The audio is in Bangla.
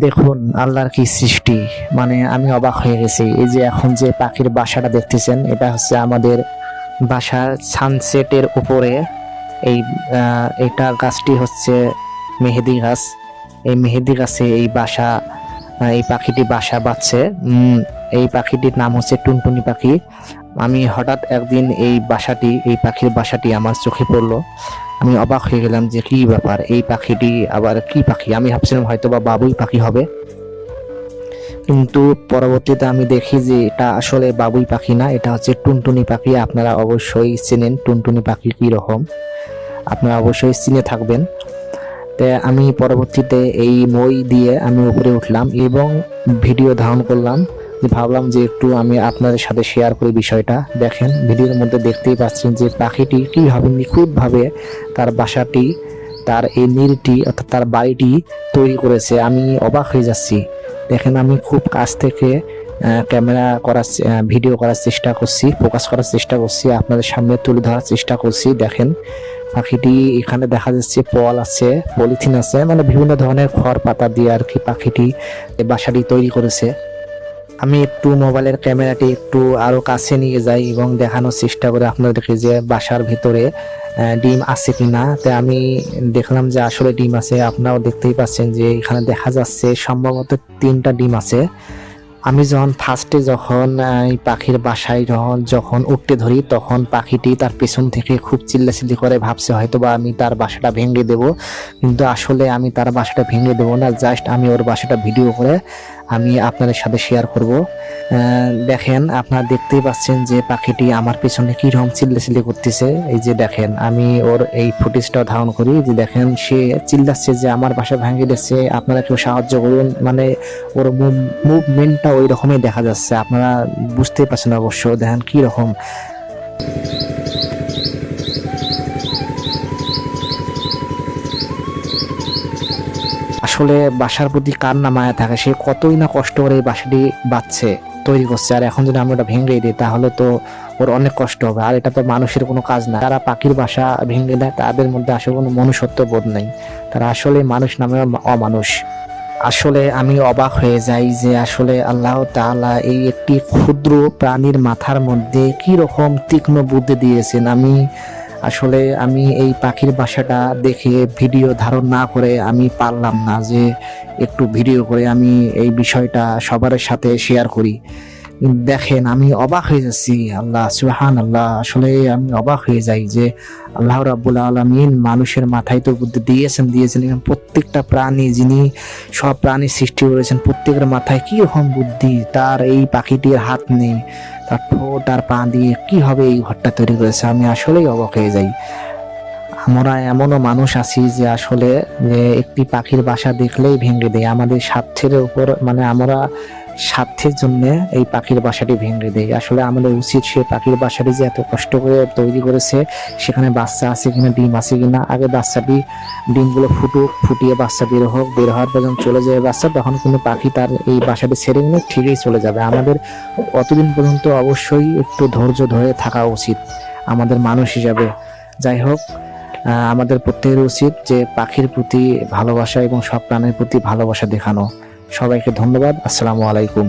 দেখুন আল্লাহর কি সৃষ্টি, মানে আমি অবাক হয়ে গেছি। এই যে এখন যে পাখির বাসাটা দেখতেছেন, এটা হচ্ছে আমাদের বাসার সানসেটের উপরে। এই এটা গাছটি হচ্ছে মেহেদি গাছ। এই মেহেদি গাছে এই বাসা, এই পাখিটি বাসা বাঁধছে। এই পাখিটির নাম হচ্ছে টুনটুনি পাখি। আমি হঠাৎ একদিন এই পাখির বাসাটি আমার চোখে পড়লো। আমি অবাক হয়ে গেলাম যে কি ব্যাপার, এই পাখিটি আবার কি পাখি। আমি ভাবছিলাম হয়তো বা বাবুই পাখি হবে, কিন্তু পরবর্তীতে আমি দেখি যে এটা আসলে বাবুই পাখি না, এটা হচ্ছে টুনটুনি পাখি। আপনারা অবশ্যই চেনেন টুনটুনি পাখি কি রকম, আপনারা অবশ্যই চিনে থাকবেন। আমি পরবর্তীতে এই মই দিয়ে আমি উপরে উঠলাম এবং ভিডিও ধারণ করলাম। ভাবলাম যে একটু আমি আপনাদের সাথে শেয়ার করি বিষয়টা। দেখেন ভিডিওর মধ্যে দেখতেই পাচ্ছেন যে পাখিটি কিভাবে নিখুঁতভাবে তার বাসাটি, তার এই নীড়টি অর্থাৎ তার বাড়িটি তৈরি করেছে। আমি অবাক হয়ে যাচ্ছি। দেখেন আমি খুব কাছ থেকে ক্যামেরা করার ভিডিও করার চেষ্টা করছি, ফোকাস করার চেষ্টা করছি, আপনাদের সামনে তুলে ধরার চেষ্টা করছি। দেখেন পাখিটি, এখানে দেখা যাচ্ছে পল আছে, পলিথিন আছে, মানে বিভিন্ন ধরনের খড় পাতা দিয়ে আর কি পাখিটি বাসাটি তৈরি করেছে। আমি একটু মোবাইলের ক্যামেরাটি একটু আরো কাছে নিয়ে যাই এবং দেখানোর চেষ্টা করে আপনাদেরকে যে বাসার ভিতরে ডিম আছে কিনা। তাই আমি দেখলাম যে আসলে ডিম আছে। আপনারাও দেখতেই পাচ্ছেন যে এখানে দেখা যাচ্ছে সম্ভবত 3টা ডিম আছে। আমি যখন এই পাখির বাসায় যখন উঠতে ধরি, তখন পাখিটি তার পেছন থেকে খুব চিল্লাচিল্লি করে, ভাবছে হয়তো বা আমি তার বাসাটা ভেঙে দেব। কিন্তু আসলে আমি তার বাসাটা ভেঙে দেবো না, জাস্ট আমি ওর বাসাটা ভিডিও করে আমি আপনাদের সাথে শেয়ার করব। দেখেন আপনারা দেখতেই পাচ্ছেন যে পাখিটি আমার পেছনে কিরকম চিল্লাচিল্লি করতেছে। এই যে দেখেন আমি ওর এই ফুটেজটা ধারণ করি, যে দেখেন সে চিল্লাচ্ছে যে আমার বাসা ভেঙে দিচ্ছে, আপনারা কেউ সাহায্য করুন। মানে ওর মুভমেন্টটা ওই রকমই দেখা যাচ্ছে, আপনারা বুঝতেই পারছেন অবশ্য। দেখেন কি রকম। আসলে বাসার প্রতি কার না মায়া থাকে, সে কতই না কষ্ট করে এই বাসাটি বাঁধছে, তৈরি করছে। আর এখন যদি আমরা ওটা ভেঙে দিই তাহলে তো ওর অনেক কষ্ট হবে। আর এটা তো মানুষের কোনো কাজ না। যারা পাখির বাসা ভেঙে দেয় তাদের মধ্যে আসলে কোনো মনুষ্যত্ব বোধ নেই, তারা আসলে মানুষ নামে অমানুষ। আসলে আমি অবাক হয়ে যাই যে আসলে আল্লাহ তাআলা এই একটি ক্ষুদ্র প্রাণীর মাথার মধ্যে কি রকম তীক্ষ্ণ বুদ্ধি দিয়েছেন। আমি এই পাখির বাসাটা দেখে ভিডিও ধারণ না করে আমি পারলাম না যে একটু ভিডিও করে আমি এই বিষয়টা সবার সাথে শেয়ার করি। দেখেন আমি অবাক হয়ে যাচ্ছি। আল্লাহ সুবহানাল্লাহ, আসলে আমি অবাক হয়ে যাই যে আল্লাহ রাব্বুল আলামিন মানুষের মাথায় তো বুদ্ধি দিয়েছেন এবং প্রত্যেকটা প্রাণী, যিনি সব প্রাণী সৃষ্টি করেছেন, প্রত্যেকের মাথায় কি রকম বুদ্ধি। তার এই পাখিটির হাত নেই, তার ঠোঁট আর পা দিয়ে কিভাবে এই ঘরটা তৈরি করেছে, আমি আসলেই অবাক হয়ে যাই। আমরা এমনও মানুষ আছি যে আসলে যে একটি পাখির বাসা দেখলেই ভেঙে দেয়। আমাদের স্বার্থের উপর, মানে আমরা স্বার্থের জন্য এই পাখির বাসাটি ভেঙে দেয়। আসলে আমাদের উচিত সে পাখির বাসাটি যে এত কষ্ট করে তৈরি করেছে, সেখানে বাচ্চা আছে কিনা, ডিম আছে কিনা, আগে বাচ্চাটি ডিমগুলো ফুটিয়ে বাচ্চা বের হওয়ার পর্যন্ত চলে যাবে বাচ্চা, তখন কিন্তু পাখি তার এই বাসাটি ছেড়ে নিয়ে ঠিকই চলে যাবে। আমাদের অতদিন পর্যন্ত অবশ্যই একটু ধৈর্য ধরে থাকা উচিত আমাদের মানুষ হিসাবে। যাই হোক, আমাদের প্রত্যেকের উচিত যে পাখির প্রতি ভালোবাসা এবং সব প্রাণীর প্রতি ভালোবাসা দেখানো। সবাইকে ধন্যবাদ। আসসালামু আলাইকুম।